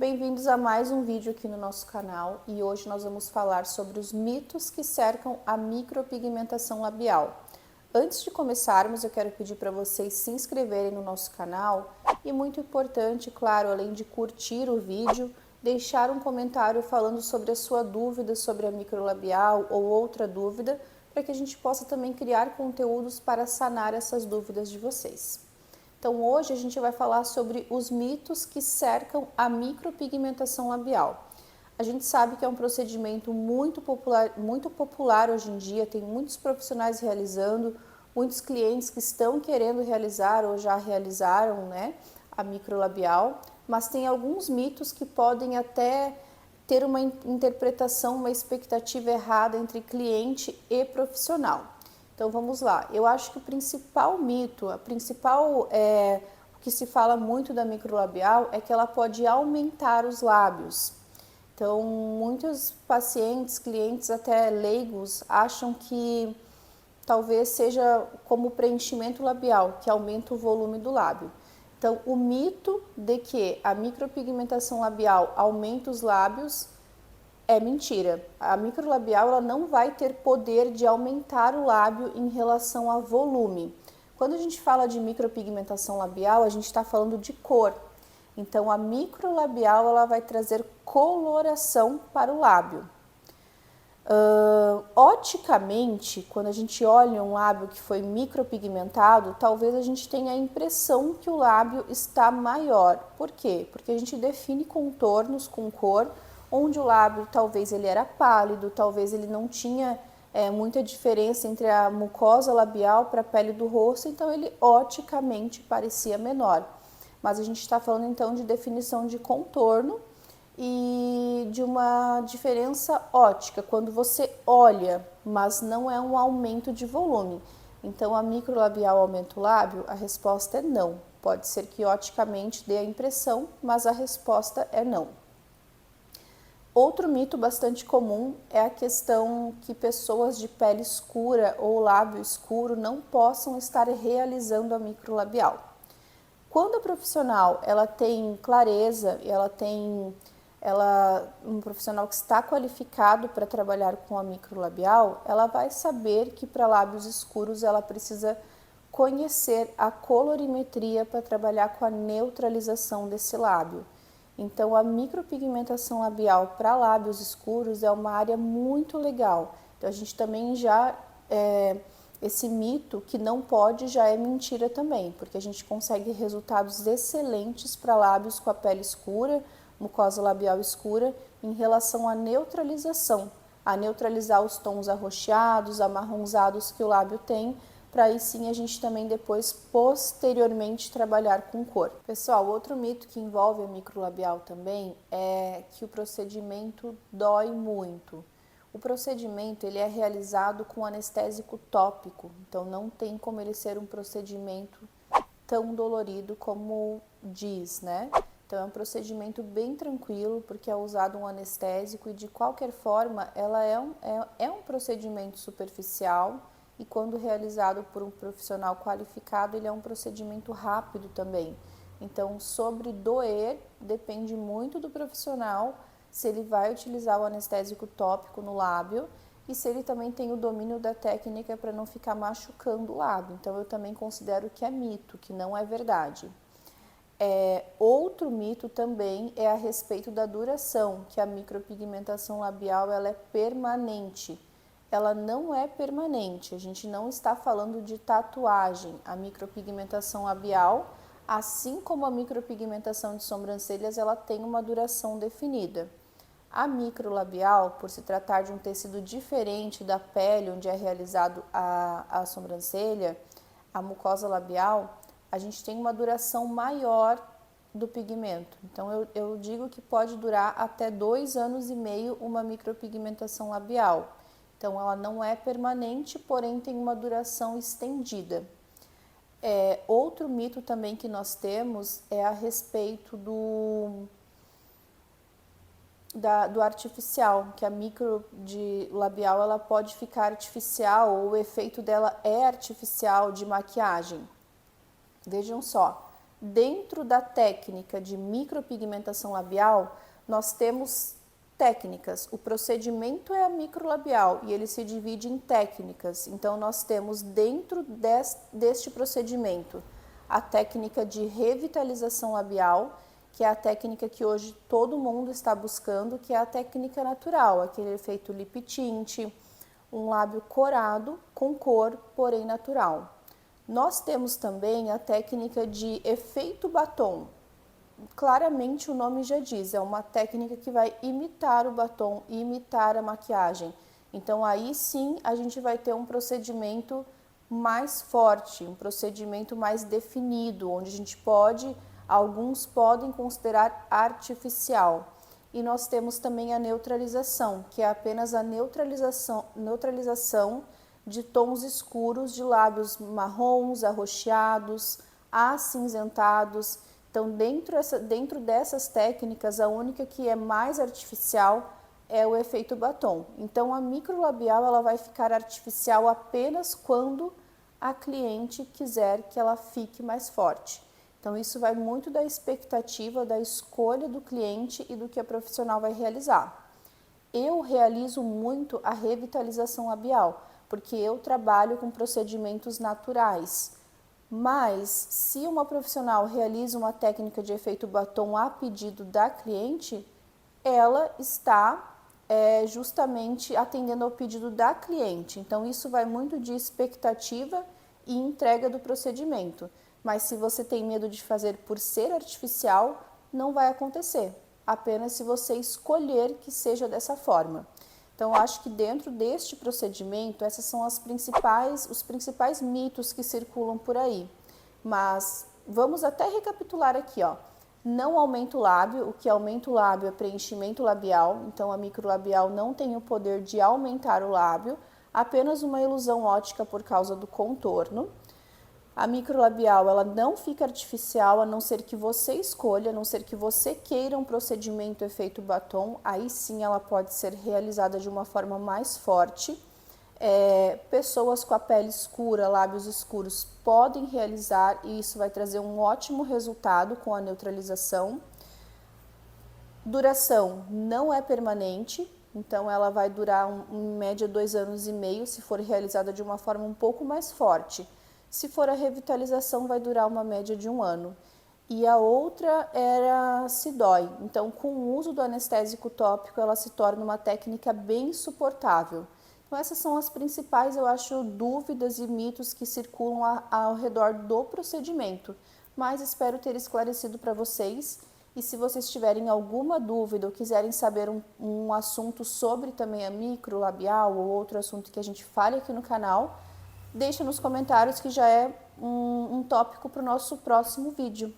Bem-vindos a mais um vídeo aqui no nosso canal e hoje nós vamos falar sobre os mitos que cercam a micropigmentação labial. Antes de começarmos, eu quero pedir para vocês se inscreverem no nosso canal e, muito importante, claro, além de curtir o vídeo, deixar um comentário falando sobre a sua dúvida sobre a microlabial ou outra dúvida, para que a gente possa também criar conteúdos para sanar essas dúvidas de vocês. Então hoje a gente vai falar sobre os mitos que cercam a micropigmentação labial. A gente sabe que é um procedimento muito popular hoje em dia, tem muitos profissionais realizando, muitos clientes que estão querendo realizar ou já realizaram, a microlabial, mas tem alguns mitos que podem até ter uma interpretação, uma expectativa errada entre cliente e profissional. Então vamos lá, eu acho que o principal mito, o que se fala muito da microlabial é que ela pode aumentar os lábios. Então muitos pacientes, clientes até leigos acham que talvez seja como preenchimento labial, que aumenta o volume do lábio. Então o mito de que a micropigmentação labial aumenta os lábios é mentira. A microlabial ela não vai ter poder de aumentar o lábio em relação a volume. Quando a gente fala de micropigmentação labial, a gente está falando de cor. Então, a microlabial ela vai trazer coloração para o lábio. Oticamente, quando a gente olha um lábio que foi micropigmentado, talvez a gente tenha a impressão que o lábio está maior. Por quê? Porque a gente define contornos com cor, onde o lábio talvez ele era pálido, talvez ele não tinha muita diferença entre a mucosa labial para a pele do rosto, então ele oticamente parecia menor. Mas a gente está falando então de definição de contorno e de uma diferença ótica, quando você olha, mas não é um aumento de volume. Então a microlabial aumenta o lábio? A resposta é não. Pode ser que oticamente dê a impressão, mas a resposta é não. Outro mito bastante comum é a questão que pessoas de pele escura ou lábio escuro não possam estar realizando a microlabial. Quando a profissional ela tem clareza, um profissional que está qualificado para trabalhar com a microlabial, ela vai saber que para lábios escuros ela precisa conhecer a colorimetria para trabalhar com a neutralização desse lábio. Então, a micropigmentação labial para lábios escuros é uma área muito legal. Então, a gente também esse mito que não pode já é mentira também, porque a gente consegue resultados excelentes para lábios com a pele escura, mucosa labial escura, em relação à neutralização, a neutralizar os tons arroxeados, amarronzados que o lábio tem, para aí sim a gente também depois, posteriormente, trabalhar com cor. Pessoal, outro mito que envolve a microlabial também é que o procedimento dói muito. O procedimento ele é realizado com anestésico tópico, então não tem como ele ser um procedimento tão dolorido como diz, Então é um procedimento bem tranquilo, porque é usado um anestésico e de qualquer forma ela é um procedimento superficial, e quando realizado por um profissional qualificado, ele é um procedimento rápido também. Então, sobre doer, depende muito do profissional, se ele vai utilizar o anestésico tópico no lábio e se ele também tem o domínio da técnica para não ficar machucando o lábio. Então, eu também considero que é mito, que não é verdade. Outro mito também é a respeito da duração, que a micropigmentação labial ela é permanente. Ela não é permanente, a gente não está falando de tatuagem. A micropigmentação labial, assim como a micropigmentação de sobrancelhas, ela tem uma duração definida. A microlabial, por se tratar de um tecido diferente da pele, onde é realizado a sobrancelha, a mucosa labial, a gente tem uma duração maior do pigmento. Então, eu digo que pode durar até 2 anos e meio uma micropigmentação labial. Então, ela não é permanente, porém tem uma duração estendida. Outro mito também que nós temos é a respeito do artificial, que a micro de labial ela pode ficar artificial, ou o efeito dela é artificial de maquiagem. Vejam só, Dentro da técnica de micropigmentação labial, nós temos técnicas. O procedimento é a microlabial e ele se divide em técnicas. Então, nós temos dentro deste procedimento a técnica de revitalização labial, que é a técnica que hoje todo mundo está buscando, que é a técnica natural, aquele efeito lip tint, um lábio corado com cor, porém natural. Nós temos também a técnica de efeito batom. Claramente o nome já diz, é uma técnica que vai imitar o batom, imitar a maquiagem. Então aí sim a gente vai ter um procedimento mais forte, um procedimento mais definido, onde a gente alguns podem considerar artificial. E nós temos também a neutralização, que é apenas a neutralização de tons escuros de lábios marrons, arroxeados, acinzentados. Então, dentro dessas técnicas, a única que é mais artificial é o efeito batom. Então, a microlabial ela vai ficar artificial apenas quando a cliente quiser que ela fique mais forte. Então, isso vai muito da expectativa, da escolha do cliente e do que a profissional vai realizar. Eu realizo muito a revitalização labial, porque eu trabalho com procedimentos naturais. Mas, se uma profissional realiza uma técnica de efeito batom a pedido da cliente, ela está justamente atendendo ao pedido da cliente. Então, isso vai muito de expectativa e entrega do procedimento. Mas, se você tem medo de fazer por ser artificial, não vai acontecer. Apenas se você escolher que seja dessa forma. Então, acho que dentro deste procedimento, esses são os principais mitos que circulam por aí. Mas vamos até recapitular aqui, ó. Não aumenta o lábio, o que aumenta o lábio é preenchimento labial, então a microlabial não tem o poder de aumentar o lábio, apenas uma ilusão ótica por causa do contorno. A microlabial ela não fica artificial, a não ser que você escolha, a não ser que você queira um procedimento efeito batom, aí sim ela pode ser realizada de uma forma mais forte. Pessoas com a pele escura, lábios escuros, podem realizar e isso vai trazer um ótimo resultado com a neutralização. Duração não é permanente, então ela vai durar em média 2 anos e meio, se for realizada de uma forma um pouco mais forte. Se for a revitalização, vai durar uma média de 1 ano. E a outra era se dói. Então, com o uso do anestésico tópico, ela se torna uma técnica bem suportável. Então, essas são as principais, eu acho, dúvidas e mitos que circulam ao redor do procedimento. Mas espero ter esclarecido para vocês. E se vocês tiverem alguma dúvida ou quiserem saber um assunto sobre também a microlabial ou outro assunto que a gente fale aqui no canal, deixa nos comentários que já é um tópico para o nosso próximo vídeo.